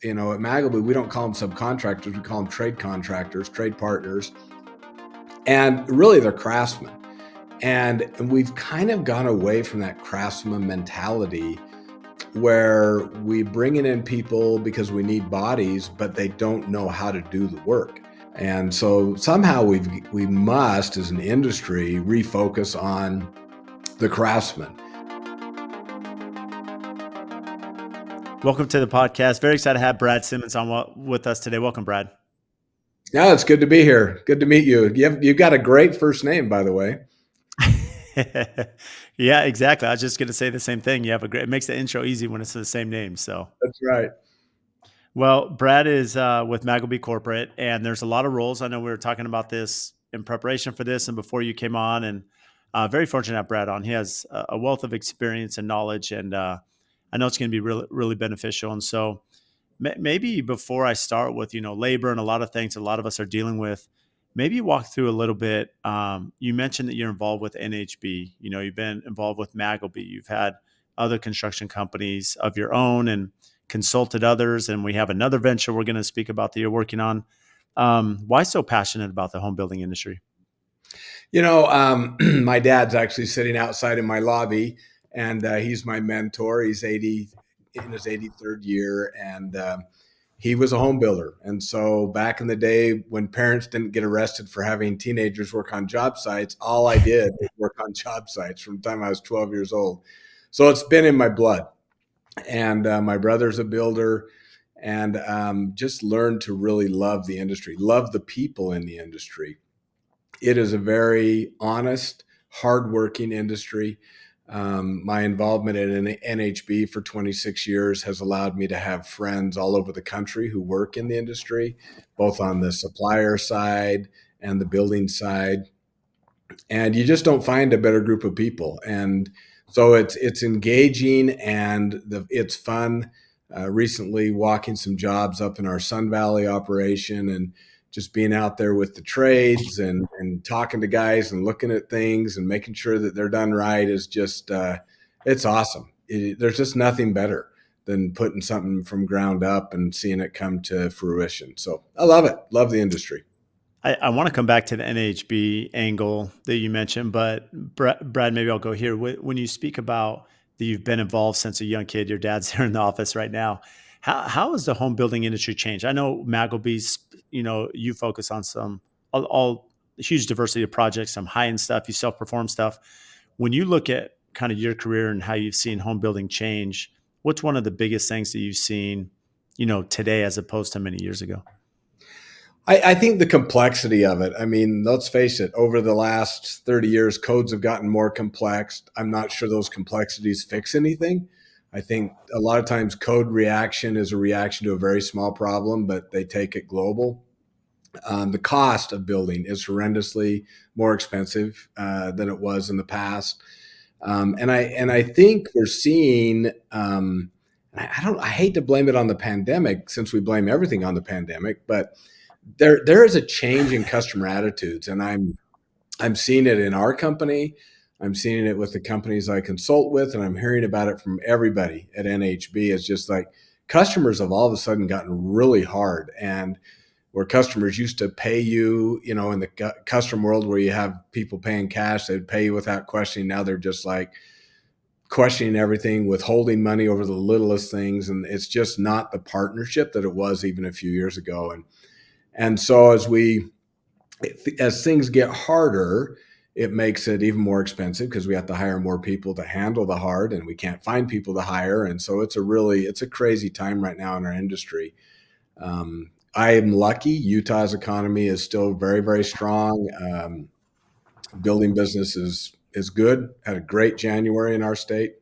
at Magleby, we don't call them subcontractors. We call them trade contractors, trade partners. And really they're craftsmen. And we've kind of gone away from that craftsman mentality where we bringing in people because we need bodies, but they don't know how to do the work. And so somehow we must, as an industry, refocus on the craftsman. Welcome to the podcast. Very excited to have Brad Simmons on with us today. Welcome, Brad. Yeah, it's good to be here. Good to meet you. You've got a great first name, by the way. Yeah, exactly. I was just going to say the same thing. You have it makes the intro easy when it's the same name. So, That's right. well, Brad is with Magleby Corporate, and there's a lot of roles. I know we were talking about this in preparation for this and before you came on, and very fortunate to have Brad on. He has a wealth of experience and knowledge, and I know it's going to be really, really beneficial. And so, maybe before I start with labor and a lot of things a lot of us are dealing with, maybe walk through a little bit. You mentioned that you're involved with NHB. You've been involved with Magleby. You've had other construction companies of your own and consulted others. And we have another venture we're going to speak about that you're working on. Why so passionate about the home building industry? My dad's actually sitting outside in my lobby, and he's my mentor. He's 80 in his 83rd year, and he was a home builder. And so back in the day when parents didn't get arrested for having teenagers work on job sites, all I did was work on job sites from the time I was 12 years old. So it's been in my blood. And my brother's a builder, and just learned to really love the industry, love the people in the industry. It is a very honest, hardworking industry. My involvement in NHB for 26 years has allowed me to have friends all over the country who work in the industry, both on the supplier side and the building side. And you just don't find a better group of people. And so it's engaging, and it's fun. Recently walking some jobs up in our Sun Valley operation, and just being out there with the trades and talking to guys and looking at things and making sure that they're done right is just it's awesome. There's just nothing better than putting something from ground up and seeing it come to fruition. So I love it. Love the industry. I want to come back to the NHB angle that you mentioned, but Brad, maybe I'll go here. When you speak about that you've been involved since a young kid, your dad's here in the office right now. How has the home building industry changed? I know Magleby's, you focus on some all huge diversity of projects, some high end stuff, you self perform stuff. When you look at kind of your career and how you've seen home building change, what's one of the biggest things that you've seen, today as opposed to many years ago? I think the complexity of it. I mean, let's face it, over the last 30 years, codes have gotten more complex. I'm not sure those complexities fix anything. I think a lot of times code reaction is a reaction to a very small problem, but they take it global. The cost of building is horrendously more expensive than it was in the past. And I think we're seeing. I hate to blame it on the pandemic, since we blame everything on the pandemic, but there is a change in customer attitudes, and I'm seeing it in our company. I'm seeing it with the companies I consult with, and I'm hearing about it from everybody at NHB. It's just like customers have all of a sudden gotten really hard, and where customers used to pay you, in the custom world where you have people paying cash, they'd pay you without questioning. Now they're just like questioning everything, withholding money over the littlest things, and it's just not the partnership that it was even a few years ago. And so as things get harder, it makes it even more expensive because we have to hire more people to handle the hard, and we can't find people to hire. And so it's a crazy time right now in our industry. I am lucky. Utah's economy is still very, very strong. Building business is good. Had a great January in our state.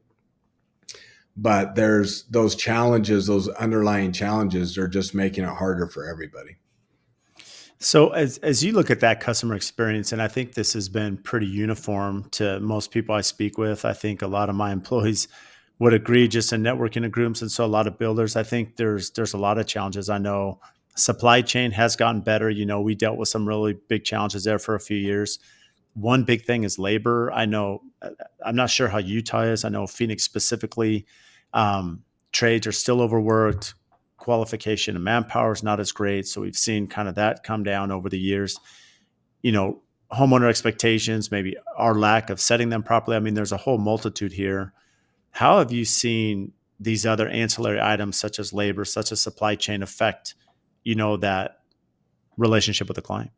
But there's those challenges, those underlying challenges are just making it harder for everybody. So as you look at that customer experience, and I think this has been pretty uniform to most people I speak with, I think a lot of my employees would agree just in networking groups. And so a lot of builders, I think there's a lot of challenges. I know supply chain has gotten better. We dealt with some really big challenges there for a few years. One big thing is labor. I know, I'm not sure how Utah is. I know Phoenix specifically, trades are still overworked. qualification and manpower is not as great. So we've seen kind of that come down over the years. You know, homeowner expectations, maybe our lack of setting them properly. I mean, there's a whole multitude here. How have you seen these other ancillary items, such as labor, such as supply chain, affect, that relationship with the client?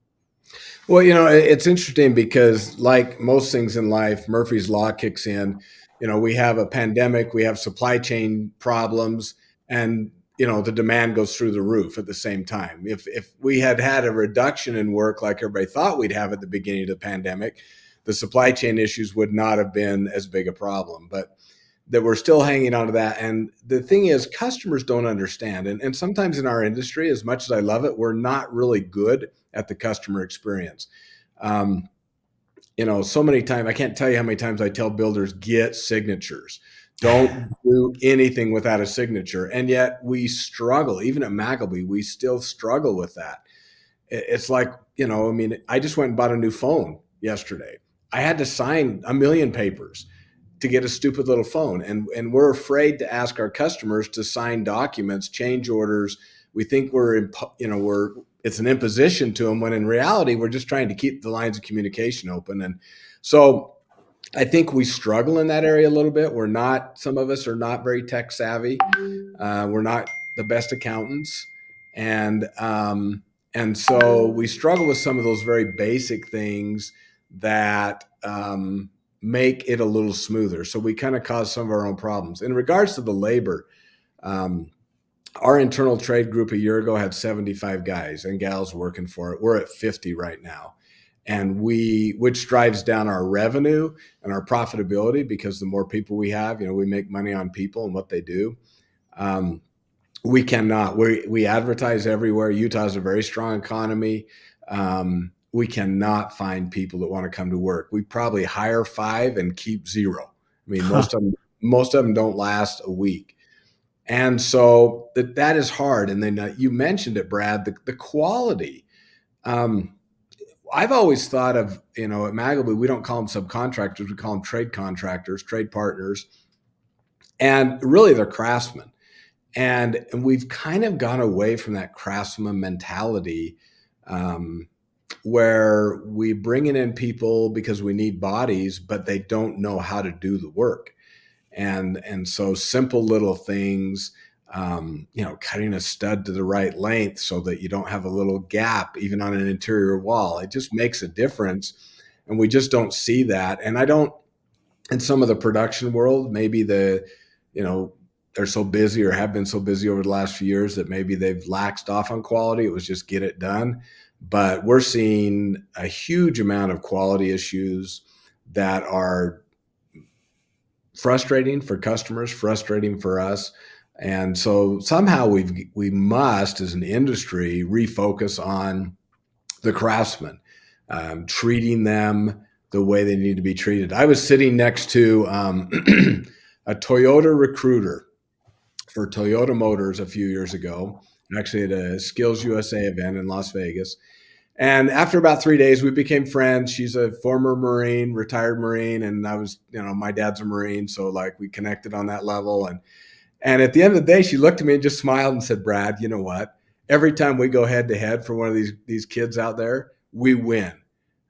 Well, it's interesting because, like most things in life, Murphy's Law kicks in. We have a pandemic, we have supply chain problems, and the demand goes through the roof at the same time. If we had had a reduction in work like everybody thought we'd have at the beginning of the pandemic, the supply chain issues would not have been as big a problem. But that we're still hanging on to that. And the thing is, customers don't understand. And sometimes in our industry, as much as I love it, we're not really good at the customer experience. Um, so many times, I can't tell you how many times I tell builders, get signatures. Don't do anything without a signature. And yet we struggle, even at Magleby, we still struggle with that. It's like, I just went and bought a new phone yesterday. I had to sign a million papers to get a stupid little phone. And we're afraid to ask our customers to sign documents, change orders. We think it's an imposition to them, when in reality, we're just trying to keep the lines of communication open. And so I think we struggle in that area a little bit. Some of us are not very tech savvy. We're not the best accountants. And so we struggle with some of those very basic things that, make it a little smoother. So we kind of cause some of our own problems. In regards to the labor, our internal trade group a year ago had 75 guys and gals working for it. We're at 50 right now. And which drives down our revenue and our profitability, because the more people we have, we make money on people and what they do. We cannot, we advertise everywhere. Utah has a very strong economy. We cannot find people that want to come to work. We probably hire 5 and keep 0. I mean, most of them don't last a week. And so that is hard. And then you mentioned it, Brad, the quality. I've always thought of, at Magleby, we don't call them subcontractors. We call them trade contractors, trade partners. And really they're craftsmen. And we've kind of gone away from that craftsman mentality, where we bringing in people because we need bodies, but they don't know how to do the work. And so simple little things, cutting a stud to the right length so that you don't have a little gap even on an interior wall. It just makes a difference. And we just don't see that. And in some of the production world, maybe they're so busy or have been so busy over the last few years that maybe they've laxed off on quality. It was just get it done. But we're seeing a huge amount of quality issues that are frustrating for customers, frustrating for us. And so somehow we must, as an industry, refocus on the craftsmen, treating them the way they need to be treated. I was sitting next to a Toyota recruiter for Toyota Motors a few years ago, actually at a Skills USA event in Las Vegas. And after about 3 days, we became friends. She's a former Marine, retired Marine, and I was, my dad's a Marine, so like we connected on that level. And at the end of the day, she looked at me and just smiled and said, "Brad, you know what? Every time we go head to head for one of these kids out there, we win."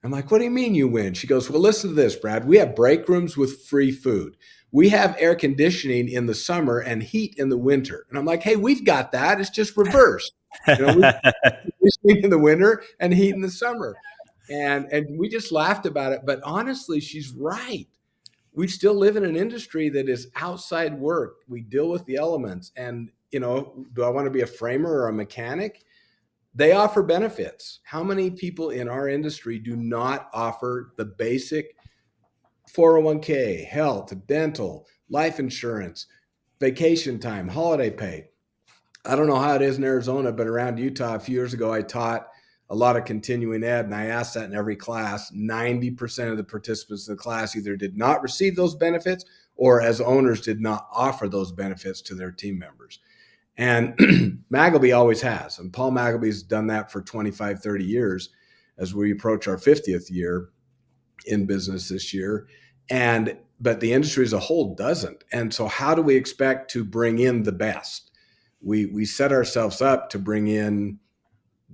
I'm like, "What do you mean you win?" She goes, "Well, listen to this, Brad. We have break rooms with free food. We have air conditioning in the summer and heat in the winter." And I'm like, "Hey, we've got that. It's just reversed. We conditioning in the winter and heat in the summer." And we just laughed about it. But honestly, she's right. We still live in an industry that is outside work. We deal with the elements. And, do I want to be a framer or a mechanic? They offer benefits. How many people in our industry do not offer the basic 401k, health, dental, life insurance, vacation time, holiday pay? I don't know how it is in Arizona, but around Utah a few years ago, I taught a lot of continuing ed, and I asked that in every class. 90% of the participants in the class either did not receive those benefits or, as owners, did not offer those benefits to their team members. And Magleby always has. And Paul Magleby's done that for 25, 30 years as we approach our 50th year in business this year. But the industry as a whole doesn't. And so how do we expect to bring in the best? we set ourselves up to bring in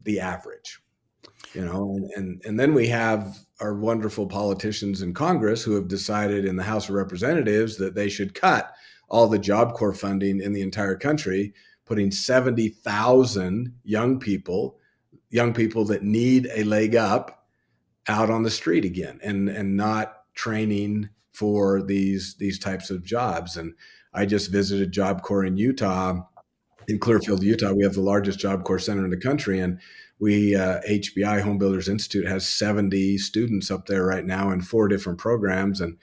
the average, and then we have our wonderful politicians in Congress who have decided in the House of Representatives that they should cut all the Job Corps funding in the entire country, putting 70,000 young people that need a leg up out on the street again, and not training for these types of jobs. And I just visited Job Corps in Utah, in Clearfield, Utah. We have the largest Job Corps center in the country, and we HBI Home Builders Institute has 70 students up there right now in 4 different programs. And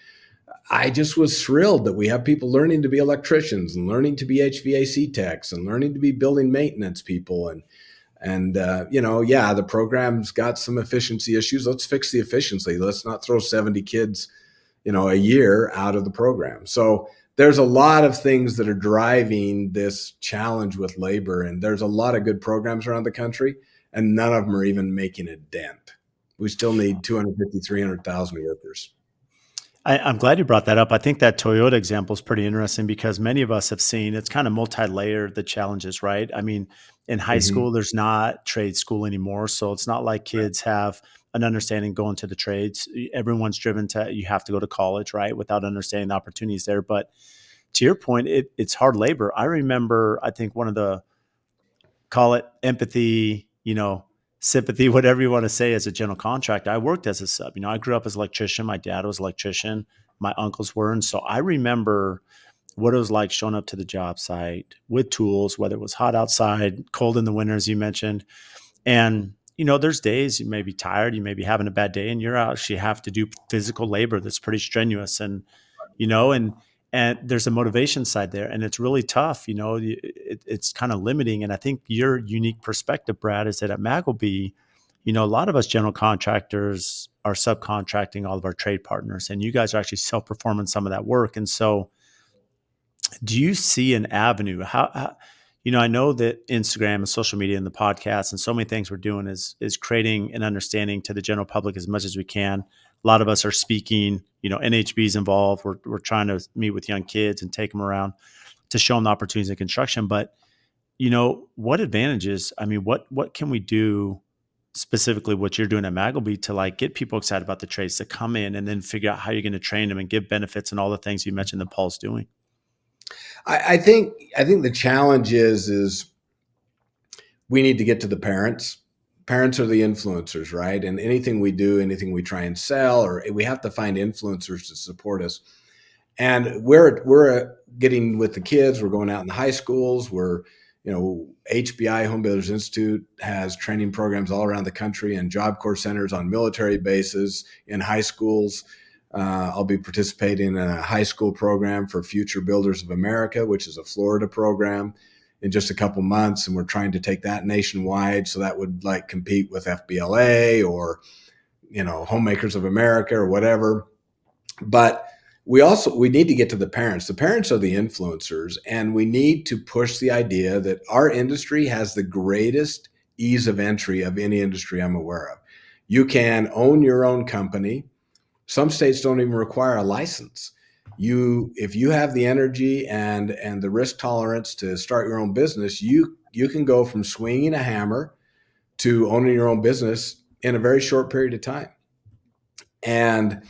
I just was thrilled that we have people learning to be electricians and learning to be HVAC techs and learning to be building maintenance people. And the program's got some efficiency issues. Let's fix the efficiency. Let's not throw 70 kids, a year out of the program. So there's a lot of things that are driving this challenge with labor, and there's a lot of good programs around the country, and none of them are even making a dent. We still need 250, 300,000 workers. I'm glad you brought that up. I think that Toyota example is pretty interesting because many of us have seen it's kind of multi-layered, the challenges, right? I mean, in high Mm-hmm. school, there's not trade school anymore. So it's not like kids have an understanding going to the trades. Everyone's driven to, you have to go to college, right? Without understanding the opportunities there. But to your point, it's hard labor. I remember, I think one of the, call it empathy, sympathy, whatever you want to say, as a general contractor. I worked as a sub. I grew up as an electrician. My dad was an electrician. My uncles were. And so I remember what it was like showing up to the job site with tools, whether it was hot outside, cold in the winter, as you mentioned. And, there's days you may be tired, you may be having a bad day, and you're out, you have to do physical labor that's pretty strenuous. And, you know, and, and there's a motivation side there, and it's really tough. It's kind of limiting. And I think your unique perspective, Brad, is that at Magleby, a lot of us general contractors are subcontracting all of our trade partners, and you guys are actually self-performing some of that work. And so, do you see an avenue? I know that Instagram and social media and the podcast and so many things we're doing is creating an understanding to the general public as much as we can. A lot of us are speaking. NHB is involved. We're trying to meet with young kids and take them around to show them the opportunities in construction. But what advantages? I mean, what can we do specifically? What you're doing at Magleby to like get people excited about the trades to come in and then figure out how you're going to train them and give benefits and all the things you mentioned that Paul's doing. I think the challenge is we need to get to the parents. Parents are the influencers, right? And anything we do, anything we try and sell, or we have to find influencers to support us. And we're getting with the kids. We're going out in the high schools. HBI Home Builders Institute has training programs all around the country and Job Corps centers on military bases in high schools. I'll be participating in a high school program for Future Builders of America, which is a Florida program, in just a couple months. And we're trying to take that nationwide. So that would like compete with FBLA or, Homemakers of America or whatever. But we need to get to the parents. The parents are the influencers, and we need to push the idea that our industry has the greatest ease of entry of any industry I'm aware of. You can own your own company. Some states don't even require a license. If you have the energy and the risk tolerance to start your own business, you can go from swinging a hammer to owning your own business in a very short period of time. And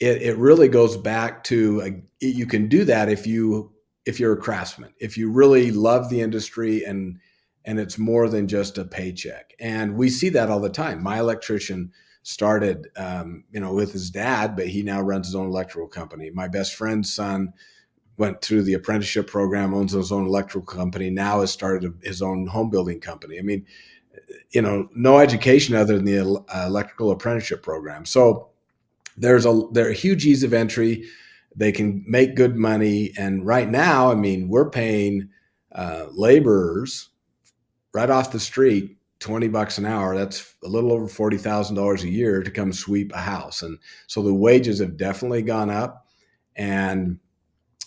it really goes back to you can do that if you're a craftsman, if you really love the industry and it's more than just a paycheck. And we see that all the time. My electrician started, with his dad, but he now runs his own electrical company. My best friend's son went through the apprenticeship program, owns his own electrical company, now has started his own home building company. I mean, no education other than the electrical apprenticeship program. So there's a huge ease of entry. They can make good money. And right now, I mean, we're paying laborers right off the street $20 an hour. That's a little over $40,000 a year to come sweep a house. And so the wages have definitely gone up. And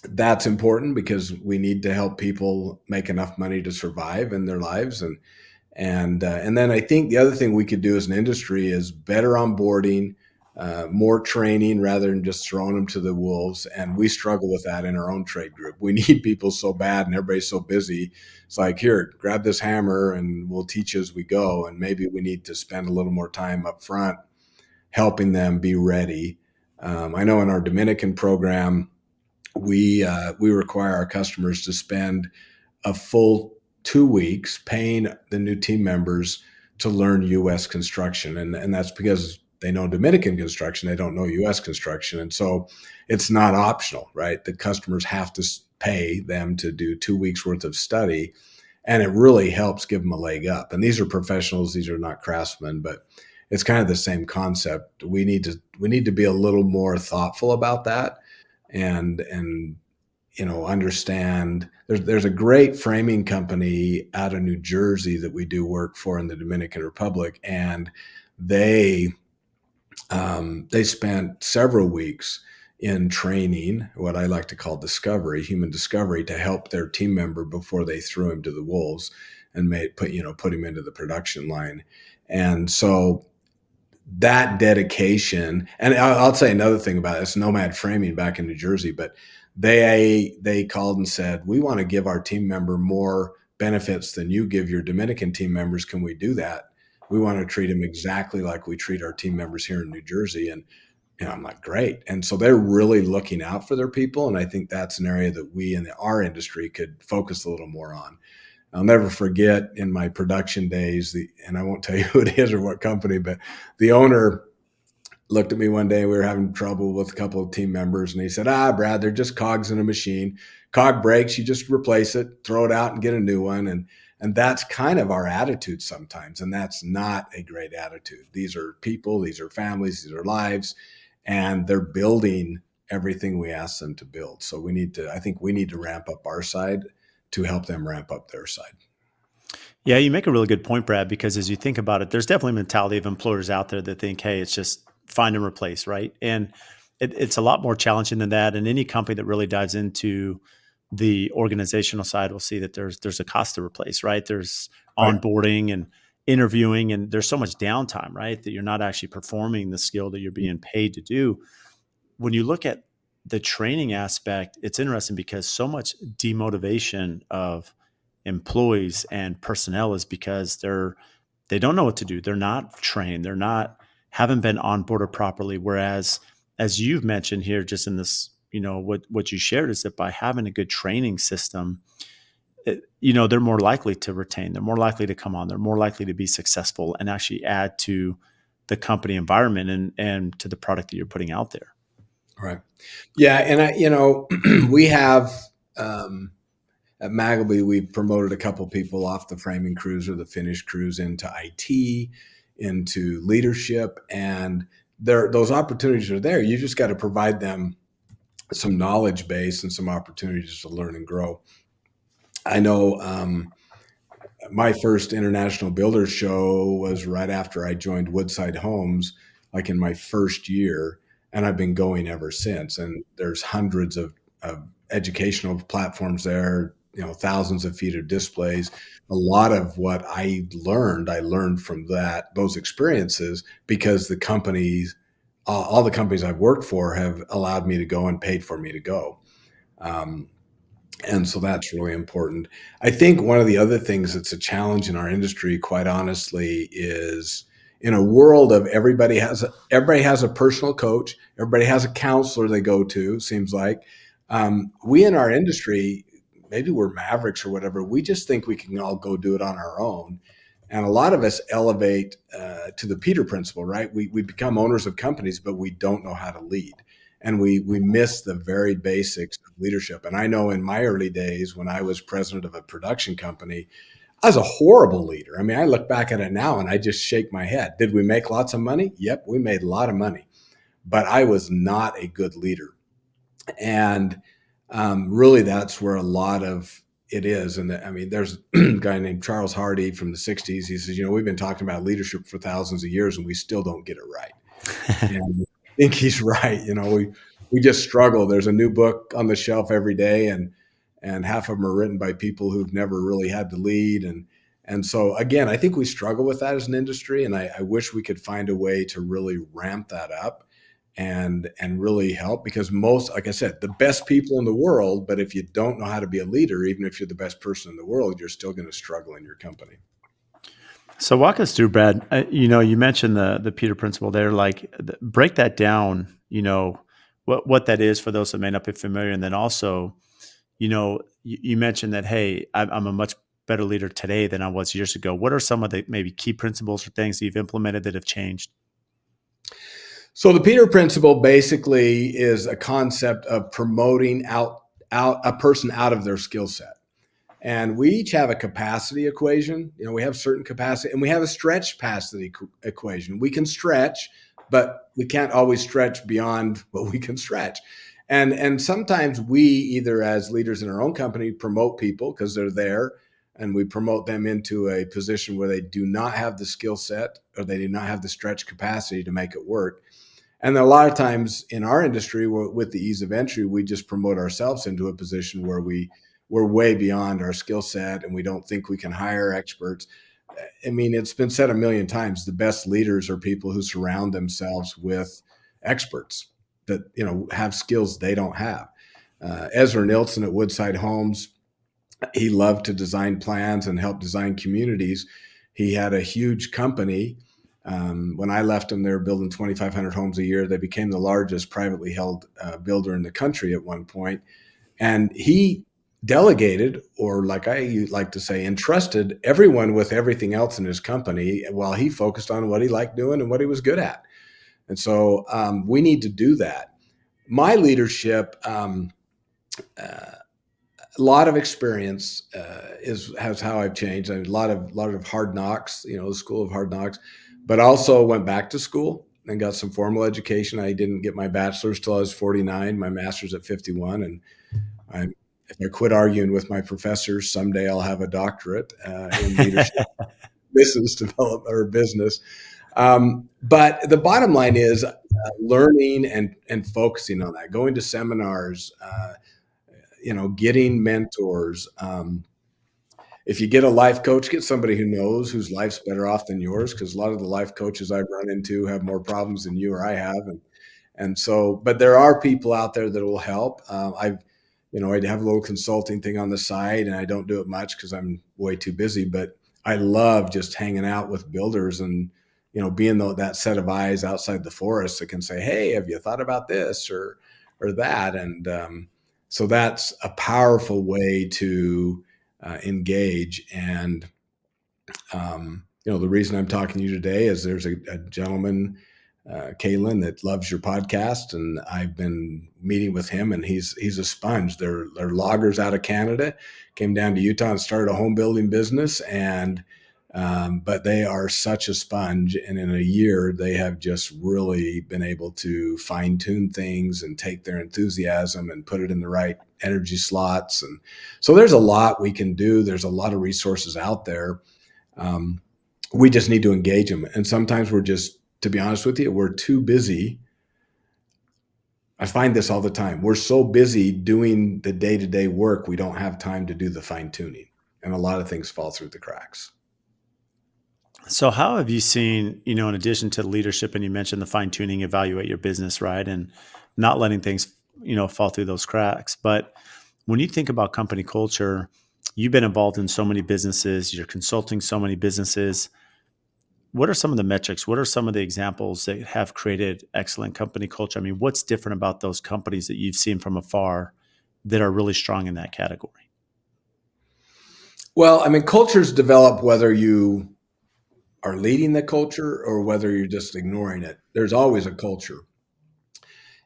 that's important because we need to help people make enough money to survive in their lives. And then I think the other thing we could do as an industry is better onboarding, more training rather than just throwing them to the wolves. And we struggle with that in our own trade group. We need people so bad and everybody's so busy. It's like, here, grab this hammer and we'll teach you as we go. And maybe we need to spend a little more time up front helping them be ready. I know in our Dominican program, we require our customers to spend a full 2 weeks paying the new team members to learn U.S. construction. And that's because they know Dominican construction, they don't know U.S. construction. And so it's not optional, right? The customers have to pay them to do 2 weeks worth of study. And it really helps give them a leg up. And these are professionals, these are not craftsmen, but it's kind of the same concept. We need to be a little more thoughtful about that and understand there's a great framing company out of New Jersey that we do work for in the Dominican Republic, and they they spent several weeks in training, what I like to call discovery, human discovery, to help their team member before they threw him to the wolves and put him into the production line. And so that dedication, and I'll say another thing about this Nomad Framing back in New Jersey, but they called and said, we want to give our team member more benefits than you give your Dominican team members. Can we do that? We want to treat them exactly like we treat our team members here in New Jersey. And I'm like, great. And so they're really looking out for their people. And I think that's an area that we in our industry could focus a little more on. I'll never forget in my production days, and I won't tell you who it is or what company, but the owner looked at me one day. We were having trouble with a couple of team members, and he said, Brad, they're just cogs in a machine. Cog breaks, you just replace it, throw it out and get a new one. And that's kind of our attitude sometimes. And that's not a great attitude. These are people, these are families, these are lives, and they're building everything we ask them to build. So I think we need to ramp up our side to help them ramp up their side. Yeah, you make a really good point, Brad, because as you think about it, there's definitely a mentality of employers out there that think, hey, it's just find and replace, right? And it's a lot more challenging than that. And any company that really dives into the organizational side will see that there's a cost to replace, right? There's Right. onboarding and interviewing, and there's so much downtime, right? That you're not actually performing the skill that you're being paid to do. When you look at the training aspect, it's interesting because so much demotivation of employees and personnel is because they don't know what to do. They're not trained. They're not haven't been onboarded properly. Whereas, as you've mentioned here, just in this, what you shared is that by having a good training system, they're more likely to retain. They're more likely to come on. They're more likely to be successful and actually add to the company environment and to the product that you're putting out there. Right. Yeah. And we have, at Magleby, we promoted a couple people off the framing crews or the finished crews into IT, into leadership, and those opportunities are there. You just got to provide them some knowledge base and some opportunities to learn and grow. I know my first international builders show was right after I joined Woodside Homes, like in my first year, and I've been going ever since. And there's hundreds of educational platforms there, thousands of feet of displays. A lot of what I learned from those experiences, because the companies, all the companies I've worked for have allowed me to go and paid for me to go. And so that's really important. I think one of the other things that's a challenge in our industry, quite honestly, is in a world of everybody has a personal coach, everybody has a counselor they go to. Seems like we in our industry, maybe we're mavericks or whatever. We just think we can all go do it on our own, and a lot of us elevate to the Peter principle, right? We become owners of companies, but we don't know how to lead. And we miss the very basics of leadership. And I know in my early days when I was president of a production company, I was a horrible leader. I mean, I look back at it now and I just shake my head. Did we make lots of money? Yep, we made a lot of money. But I was not a good leader. And really, that's where a lot of it is. And I mean, there's a guy named Charles Hardy from the 60s. He says, we've been talking about leadership for thousands of years and we still don't get it right. And I think he's right. We just struggle. There's a new book on the shelf every day, and half of them are written by people who've never really had to lead. And so again, I think we struggle with that as an industry, and I wish we could find a way to really ramp that up and really help, because most, like I said, the best people in the world, but if you don't know how to be a leader, even if you're the best person in the world, you're still going to struggle in your company. So walk us through, Brad. You mentioned the Peter principle there. Like, break that down. What that is for those that may not be familiar, and then also, you mentioned that, hey, I'm a much better leader today than I was years ago. What are some of the maybe key principles or things that you've implemented that have changed? So the Peter principle basically is a concept of promoting out a person out of their skill set. And we each have a capacity equation. We have certain capacity, and we have a stretch capacity equation. We can stretch, but we can't always stretch beyond what we can stretch. And sometimes we, either as leaders in our own company, promote people because they're there, and we promote them into a position where they do not have the skill set, or they do not have the stretch capacity to make it work. And then a lot of times in our industry, with the ease of entry, we just promote ourselves into a position where we're way beyond our skill set, and we don't think we can hire experts. I mean, it's been said a million times, the best leaders are people who surround themselves with experts that, have skills they don't have. Ezra Nilsson at Woodside Homes, he loved to design plans and help design communities. He had a huge company. When I left them, they were building 2,500 homes a year. They became the largest privately held builder in the country at one point. And he delegated, or like I like to say, entrusted everyone with everything else in his company while he focused on what he liked doing and what he was good at. And so we need to do that. My leadership, a lot of experience has how I've changed. A lot of hard knocks, the school of hard knocks, but also went back to school and got some formal education. I didn't get my bachelor's till I was 49, my master's at 51, and if I quit arguing with my professors, someday I'll have a doctorate in leadership, business development, or business. But the bottom line is learning and focusing on that, going to seminars, getting mentors. If you get a life coach, get somebody who knows, whose life's better off than yours, because a lot of the life coaches I've run into have more problems than you or I have. And so, but there are people out there that will help. I have a little consulting thing on the side, and I don't do it much because I'm way too busy, but I love just hanging out with builders and, being that set of eyes outside the forest that can say, hey, have you thought about this or that? And so that's a powerful way to engage. And the reason I'm talking to you today is there's a gentleman, Kalen, that loves your podcast, and I've been meeting with him, and he's a sponge. They're loggers out of Canada, came down to Utah and started a home building business, and but they are such a sponge, and in a year they have just really been able to fine tune things and take their enthusiasm and put it in the right energy slots. And so there's a lot we can do. There's a lot of resources out there. We just need to engage them. And sometimes to be honest with you, we're too busy. I find this all the time. We're so busy doing the day-to-day work, we don't have time to do the fine tuning. And a lot of things fall through the cracks. So how have you seen, in addition to leadership, and you mentioned the fine tuning, evaluate your business, right? And not letting things, fall through those cracks. But when you think about company culture, you've been involved in so many businesses, you're consulting so many businesses. What are some of the metrics? What are some of the examples that have created excellent company culture? I mean, what's different about those companies that you've seen from afar that are really strong in that category? Well, I mean, cultures develop whether you are leading the culture or whether you're just ignoring it. There's always a culture.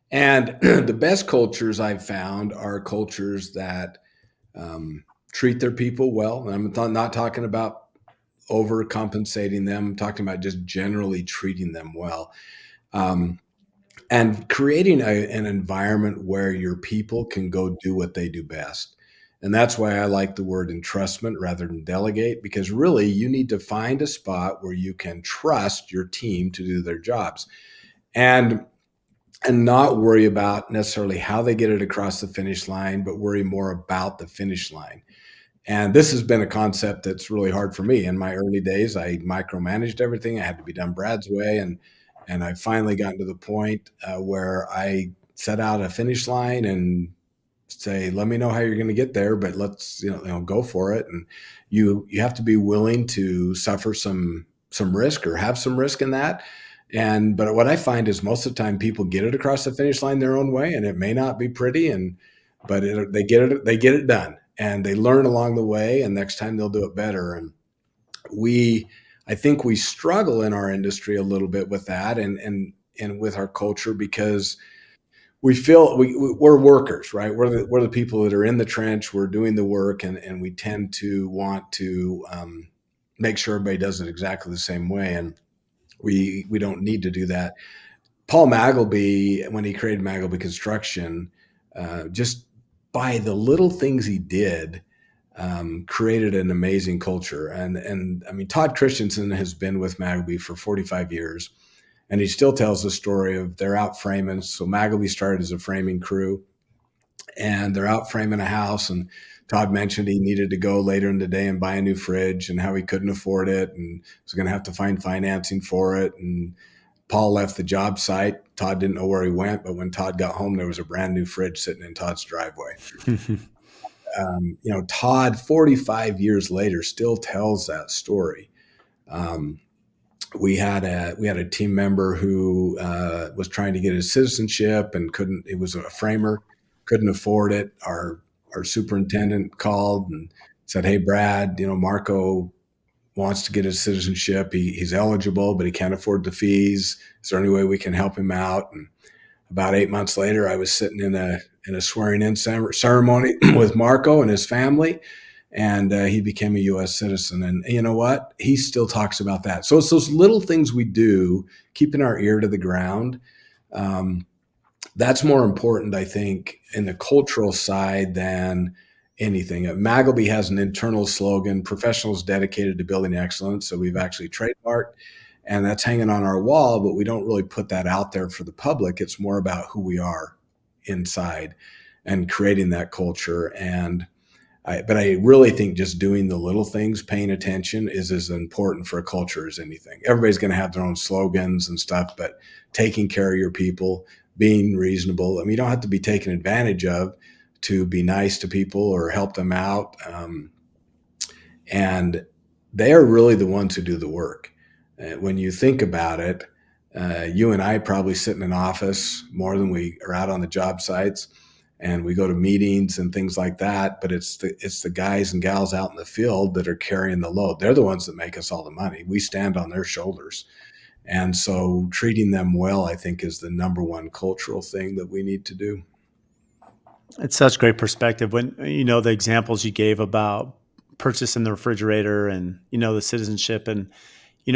And the best cultures I've found are cultures that treat their people well. And I'm not talking about overcompensating them. I'm talking about just generally treating them well. Um, and creating an environment where your people can go do what they do best. And that's why I like the word entrustment rather than delegate, because really you need to find a spot where you can trust your team to do their jobs and not worry about necessarily how they get it across the finish line, but worry more about the finish line. And this has been a concept that's really hard for me. In my early days, I micromanaged everything. I had to be done Brad's way. And I've finally gotten to the point where I set out a finish line and say, let me know how you're going to get there, but let's, go for it. And you have to be willing to suffer some risk or have some risk in that. And but what I find is most of the time people get it across the finish line their own way, and it may not be pretty, but they get it done, and they learn along the way, and next time they'll do it better. And we I think we struggle in our industry a little bit with that, and with our culture, because we feel we're workers, right? We're the people that are in the trench. We're doing the work, and we tend to want to make sure everybody does it exactly the same way, and we don't need to do that. Paul Magleby, when he created Magleby Construction, just by the little things he did, created an amazing culture. And I mean, Todd Christensen has been with Magleby for 45 years, and he still tells the story of they're out framing. So Magleby started as a framing crew, and they're out framing a house. And Todd mentioned he needed to go later in the day and buy a new fridge, and how he couldn't afford it and was going to have to find financing for it. And Paul left the job site. Todd didn't know where he went, but when Todd got home, there was a brand new fridge sitting in Todd's driveway. Todd, 45 years later, still tells that story. Um, we had a team member who was trying to get his citizenship and couldn't. It was a framer, couldn't afford it. Our superintendent called and said, "Hey, Brad, Marco wants to get his citizenship. He's eligible, but he can't afford the fees. Is there any way we can help him out?" And about 8 months later, I was sitting in a swearing in ceremony with Marco and his family, and he became a U.S. citizen. And you know what? He still talks about that. So it's those little things we do, keeping our ear to the ground. Um, that's more important, I think, in the cultural side than anything. Magleby has an internal slogan: "Professionals dedicated to building excellence." So we've actually trademarked, and that's hanging on our wall, but we don't really put that out there for the public. It's more about who we are inside and creating that culture. But I really think just doing the little things, paying attention, is as important for a culture as anything. Everybody's going to have their own slogans and stuff, but taking care of your people, being reasonable. I mean, you don't have to be taken advantage of to be nice to people or help them out. And they are really the ones who do the work. When you think about it, you and I probably sit in an office more than we are out on the job sites, and we go to meetings and things like that. But it's the guys and gals out in the field that are carrying the load. They're the ones that make us all the money. We stand on their shoulders, and so treating them well, I think, is the number one cultural thing that we need to do. It's such great perspective when the examples you gave about purchasing the refrigerator and the citizenship. And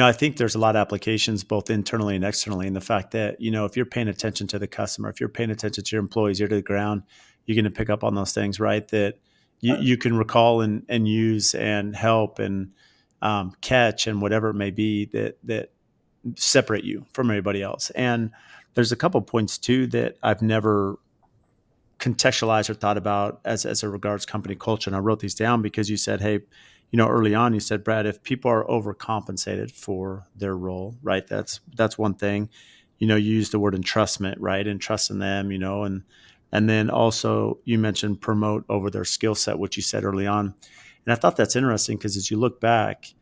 I think there's a lot of applications both internally and externally, and the fact that if you're paying attention to the customer, if you're paying attention to your employees, ear to the ground, you're going to pick up on those things, right? That you can recall and use and help and catch and whatever it may be that separate you from everybody else. And there's a couple points too that I've never contextualized or thought about as it regards company culture. And I wrote these down because you said, hey, early on you said, Brad, if people are overcompensated for their role, right? That's one thing. You use the word entrustment, right? And trust in them, and then also you mentioned promote over their skill set, which you said early on. And I thought that's interesting because as you look back,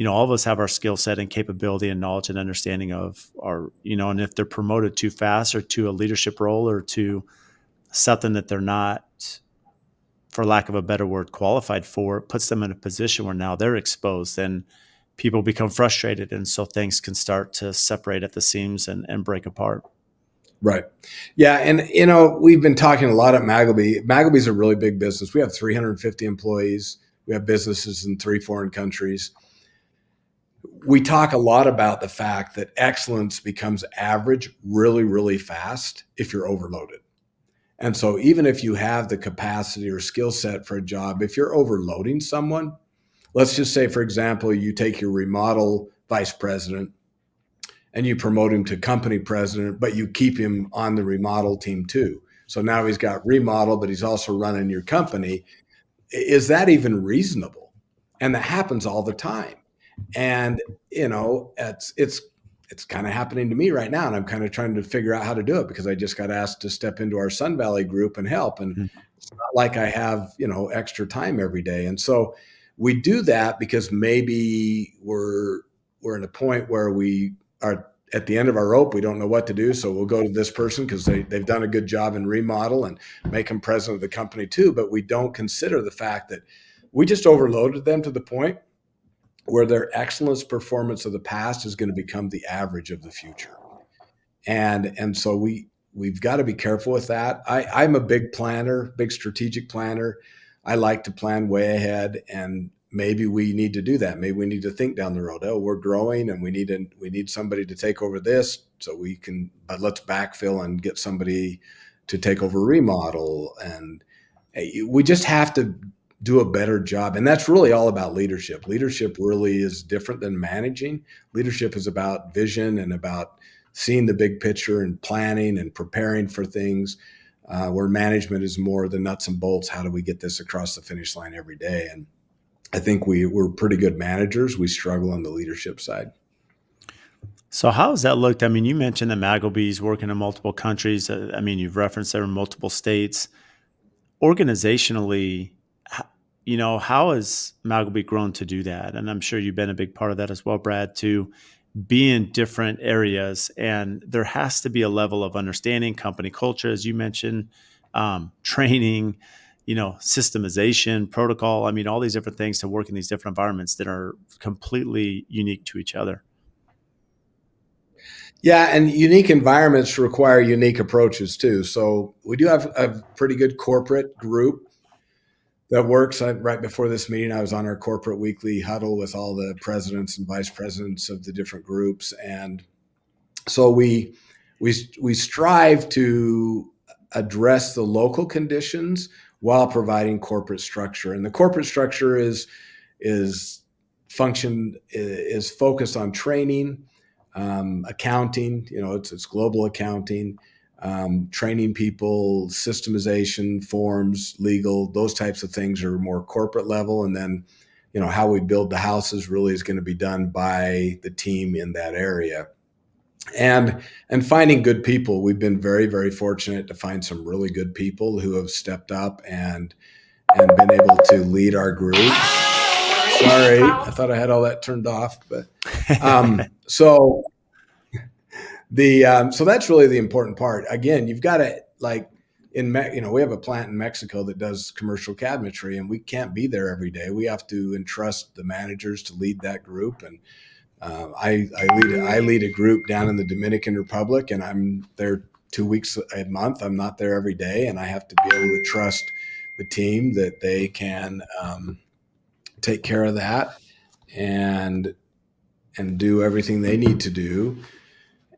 all of us have our skill set and capability and knowledge and understanding of our, and if they're promoted too fast or to a leadership role or to something that they're not, for lack of a better word, qualified for, it puts them in a position where now they're exposed and people become frustrated. And so things can start to separate at the seams and break apart. Right. Yeah. And, we've been talking a lot at Magleby. Magleby's a really big business. We have 350 employees. We have businesses in 3 foreign countries. We talk a lot about the fact that excellence becomes average really, really fast if you're overloaded. And so even if you have the capacity or skill set for a job, if you're overloading someone, let's just say, for example, you take your remodel vice president and you promote him to company president, but you keep him on the remodel team too. So now he's got remodel, but he's also running your company. Is that even reasonable? And that happens all the time. And it's it's kind of happening to me right now, and I'm kind of trying to figure out how to do it because I just got asked to step into our Sun Valley group and help, and Mhm. it's not like I have extra time every day. And so we do that because maybe we're in a point where we are at the end of our rope. We don't know what to do, so we'll go to this person because they've done a good job in remodel and make them president of the company too. But we don't consider the fact that we just overloaded them to the point where their excellence performance of the past is going to become the average of the future. And so we've got to be careful with that. I'm a big planner, big strategic planner. I like to plan way ahead, and maybe we need to do that. Maybe we need to think down the road. Oh, we're growing, and we need somebody to take over this, so we can. But let's backfill and get somebody to take over remodel, and we just have to do a better job. And that's really all about leadership. Leadership really is different than managing. Leadership is about vision and about seeing the big picture and planning and preparing for things, where management is more the nuts and bolts. How do we get this across the finish line every day? And I think we're pretty good managers. We struggle on the leadership side. So how has that looked? I mean, you mentioned that Maggleby's working in multiple countries. I mean, you've referenced there in multiple states. Organizationally, how has Magleby grown to do that? And I'm sure you've been a big part of that as well, Brad, to be in different areas. And there has to be a level of understanding, company culture, as you mentioned, training, systemization, protocol. I mean, all these different things to work in these different environments that are completely unique to each other. Yeah, and unique environments require unique approaches too. So we do have a pretty good corporate group that works. Right before this meeting, I was on our corporate weekly huddle with all the presidents and vice presidents of the different groups, and so we strive to address the local conditions while providing corporate structure. And the corporate structure is is focused on training, accounting. It's global accounting, training people, systemization, forms, legal, those types of things are more corporate level. And then, how we build the houses really is going to be done by the team in that area. And finding good people. We've been very, very fortunate to find some really good people who have stepped up and been able to lead our groups. Sorry, I thought I had all that turned off, but so so that's really the important part. Again, you've got to, like, we have a plant in Mexico that does commercial cabinetry, and we can't be there every day. We have to entrust the managers to lead that group. And I lead a group down in the Dominican Republic, and I'm there 2 weeks a month. I'm not there every day, and I have to be able to trust the team that they can take care of that and do everything they need to do.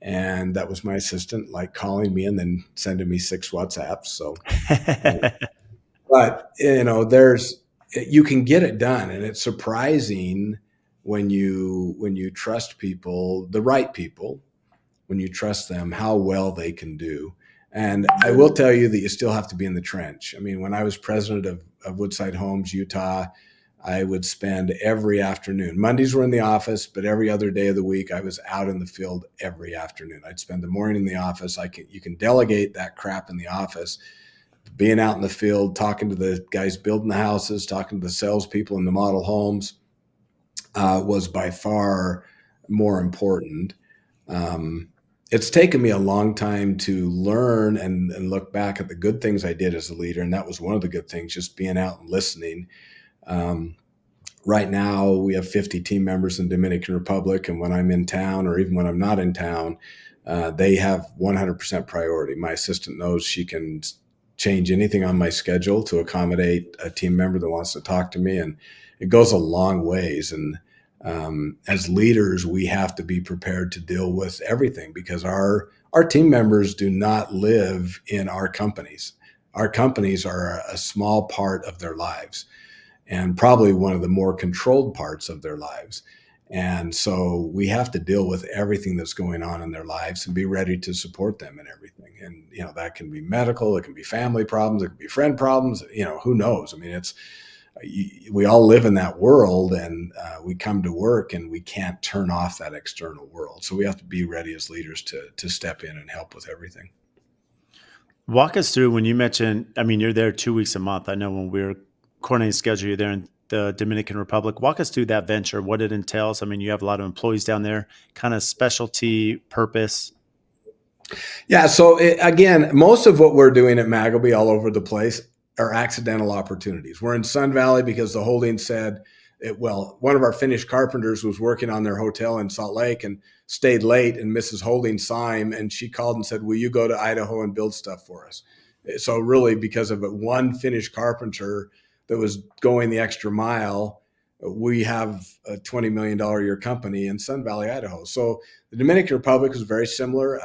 And that was my assistant, like, calling me and then sending me 6 WhatsApps. So, but you can get it done, and it's surprising when you trust people, the right people, when you trust them, how well they can do. And I will tell you that you still have to be in the trench. I mean, when I was president of Woodside Homes, Utah, I would spend every afternoon. Mondays were in the office, but every other day of the week, I was out in the field every afternoon. I'd spend the morning in the office. You can delegate that crap in the office. Being out in the field, talking to the guys building the houses, talking to the salespeople in the model homes, was by far more important. It's taken me a long time to learn and look back at the good things I did as a leader, and that was one of the good things, just being out and listening. Right now, we have 50 team members in Dominican Republic, and when I'm in town, or even when I'm not in town, they have 100% priority. My assistant knows she can change anything on my schedule to accommodate a team member that wants to talk to me, and it goes a long ways. And as leaders, we have to be prepared to deal with everything, because our team members do not live in our companies. Our companies are a small part of their lives, and probably one of the more controlled parts of their lives. And so we have to deal with everything that's going on in their lives and be ready to support them in everything. And, that can be medical, it can be family problems, it can be friend problems, who knows? I mean, we all live in that world, and we come to work and we can't turn off that external world. So we have to be ready as leaders to step in and help with everything. Walk us through when you mentioned, I mean, you're there 2 weeks a month. I know when we were coordinating schedule, you're there in the Dominican Republic. Walk us through that venture, what it entails. I mean, you have a lot of employees down there, kind of specialty purpose. Yeah. So again, most of what we're doing at Magleby all over the place are accidental opportunities. We're in Sun Valley because the holding said, one of our Finnish carpenters was working on their hotel in Salt Lake and stayed late, and Mrs. Holding saw him, and she called and said, will you go to Idaho and build stuff for us? So really, because of it, one Finnish carpenter that was going the extra mile, we have a $20 million a year company in Sun Valley, Idaho. So the Dominican Republic is very similar.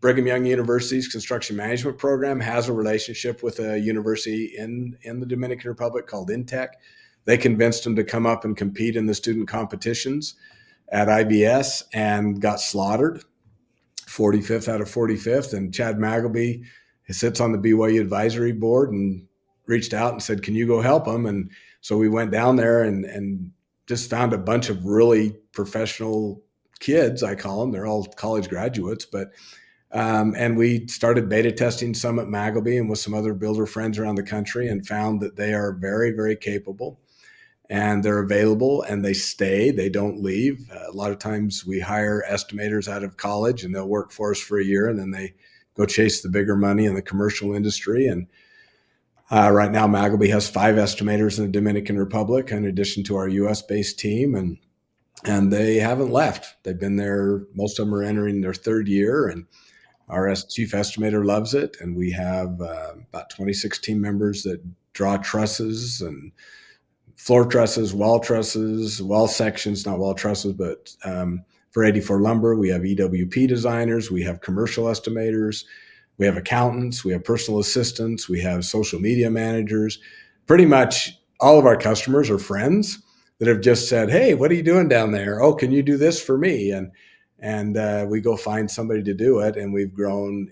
Brigham Young University's construction management program has a relationship with a university in the Dominican Republic called Intech. They convinced them to come up and compete in the student competitions at IBS and got slaughtered, 45th out of 45th. And Chad Magleby sits on the BYU advisory board and reached out and said, can you go help them? And so we went down there and just found a bunch of really professional kids, I call them. They're all college graduates, but and we started beta testing some at Magleby and with some other builder friends around the country, and found that they are very, very capable, and they're available, and they stay. They don't leave. A lot of times we hire estimators out of college, and they'll work for us for a year, and then they go chase the bigger money in the commercial industry. And right now, Magleby has 5 estimators in the Dominican Republic, in addition to our U.S.-based team, and they haven't left. They've been there. Most of them are entering their 3rd year, and our chief estimator loves it, and we have about 26 team members that draw trusses and floor trusses, wall sections, not wall trusses, but for 84 lumber, we have EWP designers, we have commercial estimators, we have accountants, we have personal assistants, we have social media managers. Pretty much all of our customers are friends that have just said, hey, what are you doing down there? Oh, can you do this for me? And we go find somebody to do it. And we've grown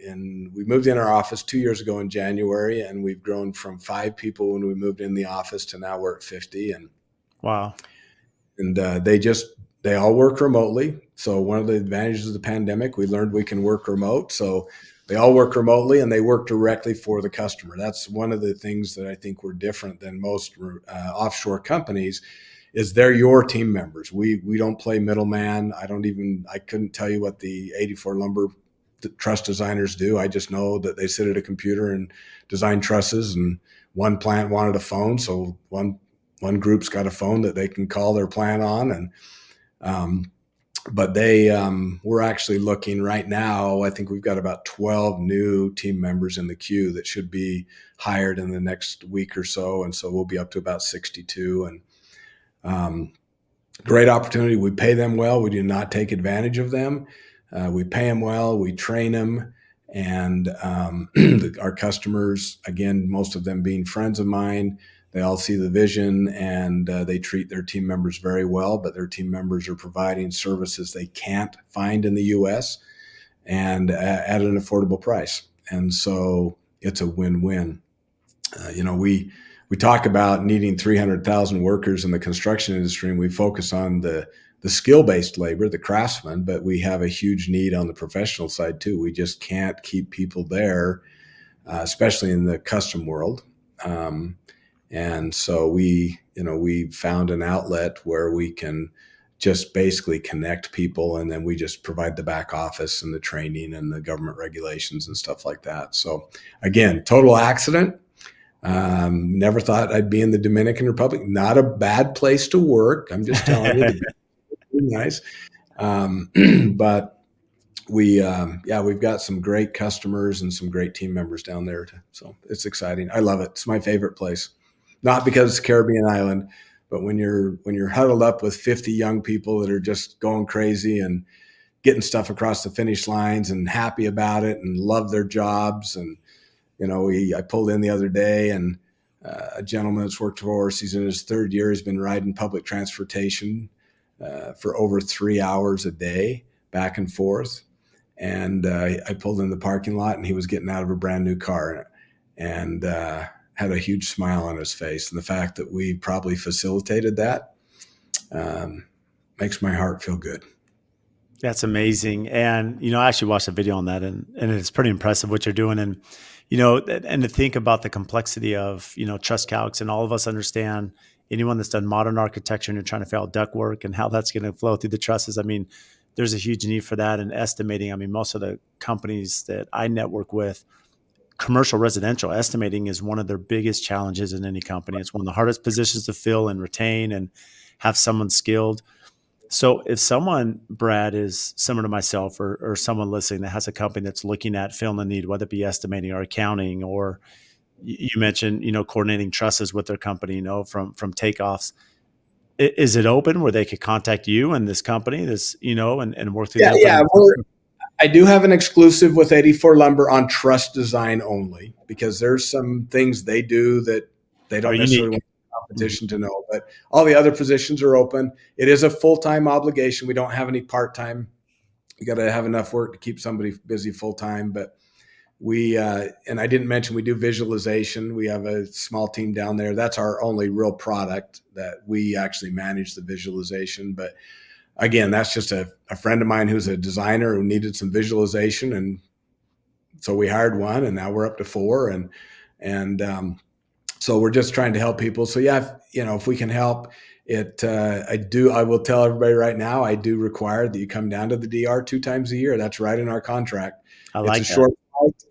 we moved in our office 2 years ago in January, and we've grown from 5 people when we moved in the office to now we're at 50. And Wow. And they all work remotely. So one of the advantages of the pandemic, we learned we can work remote. So they all work remotely, and they work directly for the customer. That's one of the things that I think we're different than most offshore companies, is they're your team members. We don't play middleman. I couldn't tell you what the 84 lumber truss designers do. I just know that they sit at a computer and design trusses, and one plant wanted a phone. So one group's got a phone that they can call their plant on. And but we're actually looking right now. I think we've got about 12 new team members in the queue that should be hired in the next week or so. And so we'll be up to about 62. And great opportunity. We pay them well. We do not take advantage of them. We pay them well. We train them. And our customers, again, most of them being friends of mine, they all see the vision, and they treat their team members very well, but their team members are providing services they can't find in the U.S. and at an affordable price. And so it's a win-win. We talk about needing 300,000 workers in the construction industry, and we focus on the skill-based labor, the craftsman, but we have a huge need on the professional side too. We just can't keep people there, especially in the custom world. And so we found an outlet where we can just basically connect people, and then we just provide the back office and the training and the government regulations and stuff like that. So again, total accident. Never thought I'd be in the Dominican Republic. Not a bad place to work. I'm just telling you, nice. But we've got some great customers and some great team members down there. So it's exciting. I love it. It's my favorite place. Not because it's a Caribbean island, but when you're huddled up with 50 young people that are just going crazy and getting stuff across the finish lines and happy about it and love their jobs. And I pulled in the other day, and a gentleman that's worked for us, he's in his 3rd year. He's been riding public transportation for over 3 hours a day, back and forth. And I pulled in the parking lot, and he was getting out of a brand new car, and had a huge smile on his face. And the fact that we probably facilitated that um, makes my heart feel good. That's amazing. And, I actually watched a video on that, and it's pretty impressive what you're doing. And, and to think about the complexity of, trust calcs, and all of us understand, anyone that's done modern architecture and you're trying to figure out ductwork and how that's going to flow through the trusses. I mean, there's a huge need for that, and estimating. I mean, most of the companies that I network with, commercial residential estimating is one of their biggest challenges in any company. It's one of the hardest positions to fill and retain and have someone skilled. So if someone, Brad, is similar to myself, or someone listening that has a company that's looking at filling a need, whether it be estimating or accounting, or you mentioned, coordinating trusses with their company, from takeoffs, is it open where they could contact you and this company, and work through Yeah, them for yeah. the? I do have an exclusive with 84 Lumber on truss design only, because there's some things they do that they Are don't necessarily unique. want the competition to know. But all the other positions are open. It is a full-time obligation. We don't have any part-time. You got to have enough work to keep somebody busy full-time. But and I didn't mention, we do visualization. We have a small team down there. That's our only real product that we actually manage the visualization. But again, that's just a friend of mine who's a designer who needed some visualization, and so we hired one, and now we're up to four, and so we're just trying to help people. So yeah, if we can help it, I will tell everybody right now, I do require that you come down to the DR 2 times a year. That's right in our contract. I It's a like that. short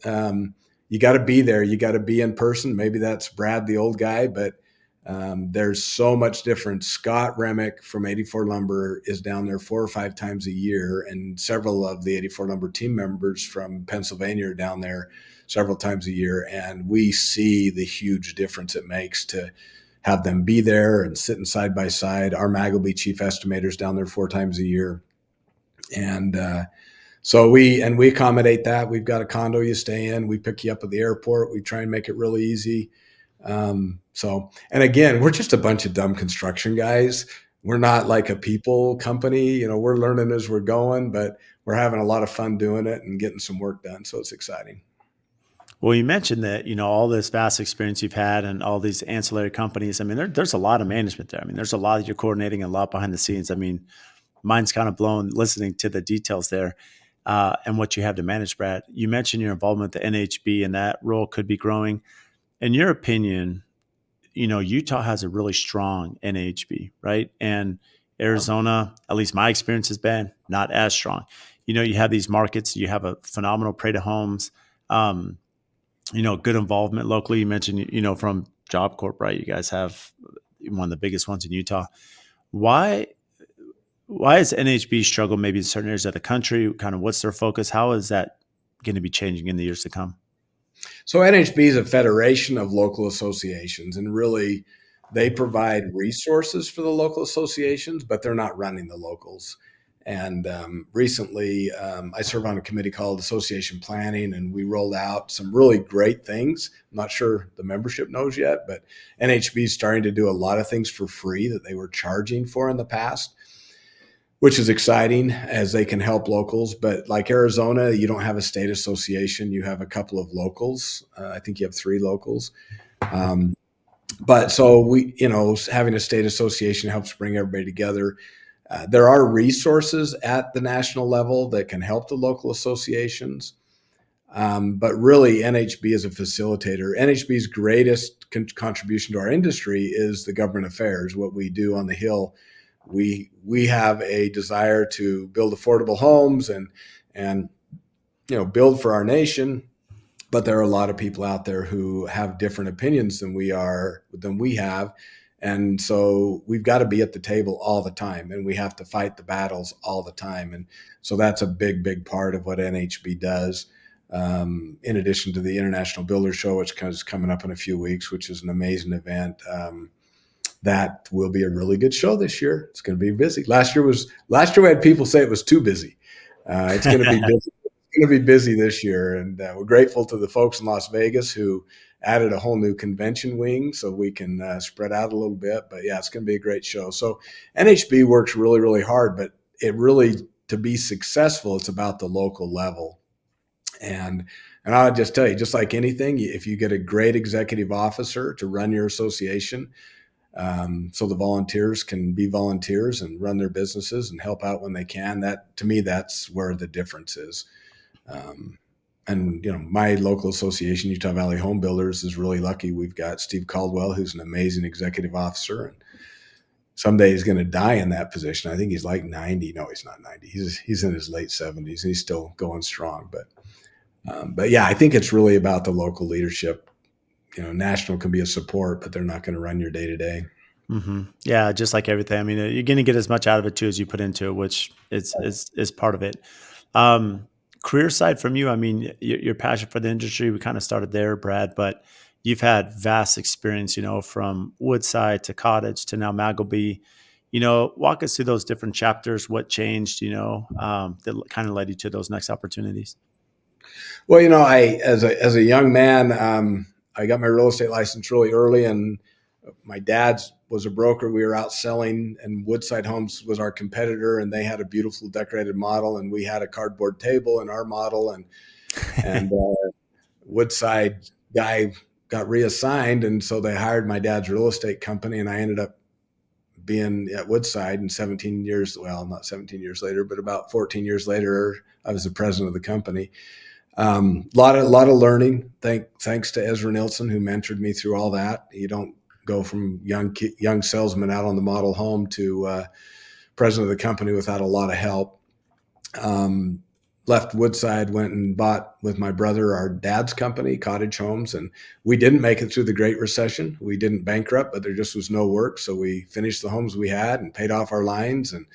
flight. You got to be there. You got to be in person. Maybe that's Brad, the old guy, but there's so much difference. Scott Remick from 84 Lumber is down there 4 or 5 times a year, and several of the 84 Lumber team members from Pennsylvania are down there several times a year. And we see the huge difference it makes to have them be there and sitting side by side. Our Magleby chief estimators down there 4 times a year. And so we accommodate that. We've got a condo you stay in. We pick you up at the airport. We try and make it really easy. And again, we're just a bunch of dumb construction guys. We're not like a people company. We're learning as we're going, but we're having a lot of fun doing it and getting some work done. So it's exciting. Well, you mentioned that, all this vast experience you've had and all these ancillary companies. I mean, there's a lot of management there. I mean, there's a lot that you're coordinating, and a lot behind the scenes. I mean, mine's kind of blown listening to the details there, and what you have to manage, Brad. You mentioned your involvement with the NHB, and that role could be growing. In your opinion, Utah has a really strong NHB, right? And Arizona, at least my experience has been not as strong. You have these markets, you have a phenomenal parade of homes, um, good involvement locally. You mentioned, from Job Corp, right? You guys have one of the biggest ones in Utah. Why why is NHB struggle maybe in certain areas of the country? Kind of what's their focus? How is that going to be changing in the years to come? So NHB is a federation of local associations, and really they provide resources for the local associations, but they're not running the locals. And recently, I serve on a committee called Association Planning, and we rolled out some really great things. I'm not sure the membership knows yet, but NHB is starting to do a lot of things for free that they were charging for in the past, which is exciting as they can help locals. But like Arizona, you don't have a state association. You have a couple of locals. I think you have 3 locals. Um, but so having a state association helps bring everybody together. There are resources at the national level that can help the local associations. But really, NHB is a facilitator. NHB's greatest contribution to our industry is the government affairs, what we do on the Hill. We have a desire to build affordable homes and build for our nation, but there are a lot of people out there who have different opinions than we have, and so we've got to be at the table all the time, and we have to fight the battles all the time. And so that's a big part of what NHB does. In addition to the International Builder Show, which is coming up in a few weeks, which is an amazing event. That will be a really good show this year. It's going to be busy. Last year we had people say it was too busy. It's going to be busy. It's going to be busy this year, and we're grateful to the folks in Las Vegas who added a whole new convention wing so we can spread out a little bit. But yeah, it's going to be a great show. So NHB works really hard, but it really, to be successful, it's about the local level. And And I'll just tell you, just like anything, if you get a great executive officer to run your association, so the volunteers can be volunteers and run their businesses and help out when they can. That, to me, that's where the difference is. Um, and my local association, Utah Valley Home Builders, is really lucky. We've got Steve Caldwell, who's an amazing executive officer, and someday he's going to die in that position. I think he's like 90. No, he's not 90. He's in his late 70s, and he's still going strong. But yeah, I think it's really about the local leadership. National can be a support, but they're not going to run your day to day. Yeah, just like everything. I mean, you're going to get as much out of it too as you put into it, which is part of it. Um, Career side from you, I mean, your passion for the industry, we kind of started there, Brad, but you've had vast experience, from Woodside to Cottage to now Magleby. Walk us through those different chapters. What changed, that kind of led you to those next opportunities? Well, I as a young man, I got my real estate license really early, and my dad's was a broker. We were out selling, and Woodside Homes was our competitor, and they had a beautiful decorated model, and we had a cardboard table in our model, and Woodside guy got reassigned, and so they hired my dad's real estate company, and I ended up being at Woodside. And 17 years, well, not 17 years later, but about 14 years later, I was the president of the company. Lot of learning. Thanks to Ezra Nilsson, who mentored me through all that. You don't go from young salesman out on the model home to president of the company without a lot of help. Left Woodside, went and bought with my brother our dad's company, Cottage Homes, and we didn't make it through the Great Recession. We didn't bankrupt, but there just was no work, so we finished the homes we had and paid off our lines and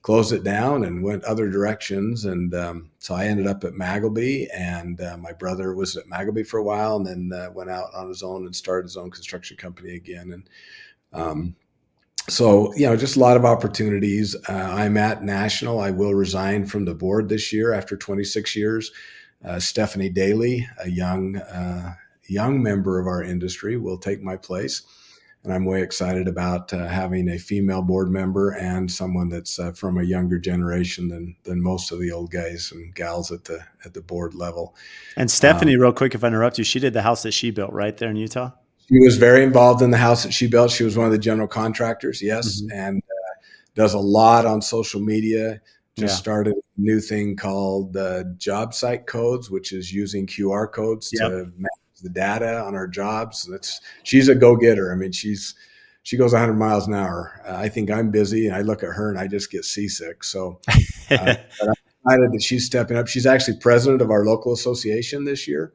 closed it down and went other directions. And so I ended up at Magleby, and my brother was at Magleby for a while, and then went out on his own and started his own construction company again. And so, just a lot of opportunities. I'm at National. I will resign from the board this year after 26 years. Stephanie Daly, a young member of our industry, will take my place. And I'm way excited about having a female board member and someone that's from a younger generation than most of the old guys and gals at the board level. And Stephanie, real quick, if I interrupt you, she did the house that she built right there in Utah. She was very involved in the house that she built. She was one of the general contractors, yes, Mm-hmm. and does a lot on social media. Just Yeah. started a new thing called job site codes, which is using QR codes Yep. to manage the data on our jobs. She's a go-getter. I mean, she goes 100 miles an hour. I think I'm busy, and I look at her and I just get seasick. So, but I'm excited that she's stepping up. She's actually president of our local association this year.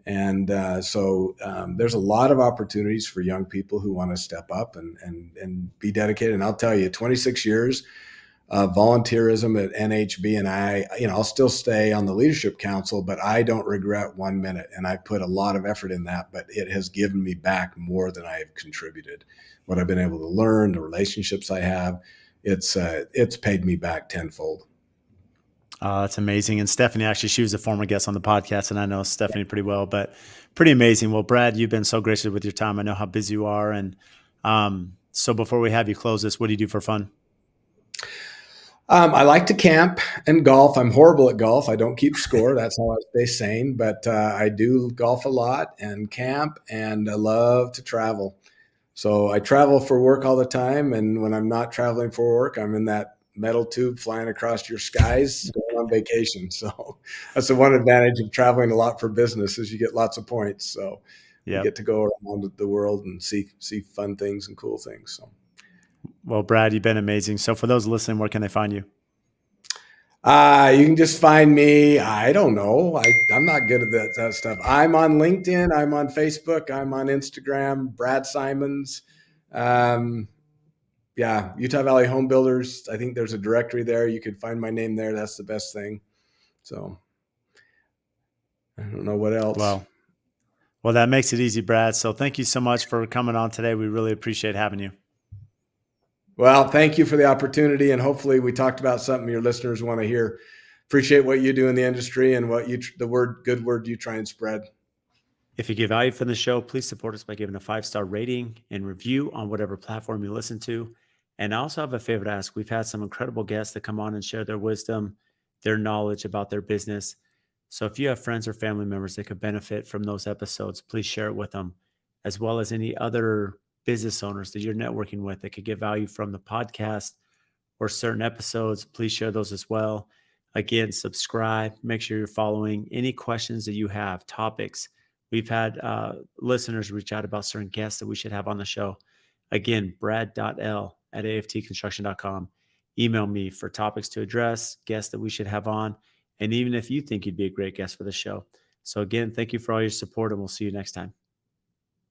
And so there's a lot of opportunities for young people who want to step up and be dedicated. And I'll tell you, 26 years of volunteerism at NHB, and I'll still stay on the leadership council, but I don't regret 1 minute. And I put a lot of effort in that, but it has given me back more than I have contributed. What I've been able to learn, the relationships I have, it's paid me back tenfold. That's amazing. And Stephanie, actually, she was a former guest on the podcast, and I know Stephanie pretty well, but pretty amazing. Well, Brad, you've been so gracious with your time. I know how busy you are. And so before we have you close this, what do you do for fun? I like to camp and golf. I'm horrible at golf. I don't keep score. That's how I stay sane. But I do golf a lot and camp, and I love to travel. So I travel for work all the time. And when I'm not traveling for work, I'm in that metal tube flying across your skies going on vacation. So that's the one advantage of traveling a lot for business is you get lots of points. So we Yep. get to go around the world and see fun things and cool things. So. Well, Brad, you've been amazing. So for those listening, where can they find you? You can just find me. I don't know. I'm not good at that stuff. I'm on LinkedIn. I'm on Facebook. I'm on Instagram. Brad Simons. Um, yeah, Utah Valley Home Builders. I think there's a directory there. You could find my name there. That's the best thing. So I don't know what else. Well, that makes it easy, Brad. So thank you so much for coming on today. We really appreciate having you. Well, thank you for the opportunity, and hopefully we talked about something your listeners want to hear. Appreciate what you do in the industry and what good word you try and spread. If you get value from the show, please support us by giving a 5-star rating and review on whatever platform you listen to. And I also have a favor to ask. We've had some incredible guests that come on and share their wisdom, their knowledge about their business. So if you have friends or family members that could benefit from those episodes, please share it with them, as well as any other business owners that you're networking with that could get value from the podcast or certain episodes. Please share those as well. Again, subscribe, make sure you're following any questions that you have, topics. We've had listeners reach out about certain guests that we should have on the show. Again, brad.l@aftconstruction.com. Email me for topics to address, guests that we should have on, and even if you think you'd be a great guest for the show. So, again, thank you for all your support, and we'll see you next time.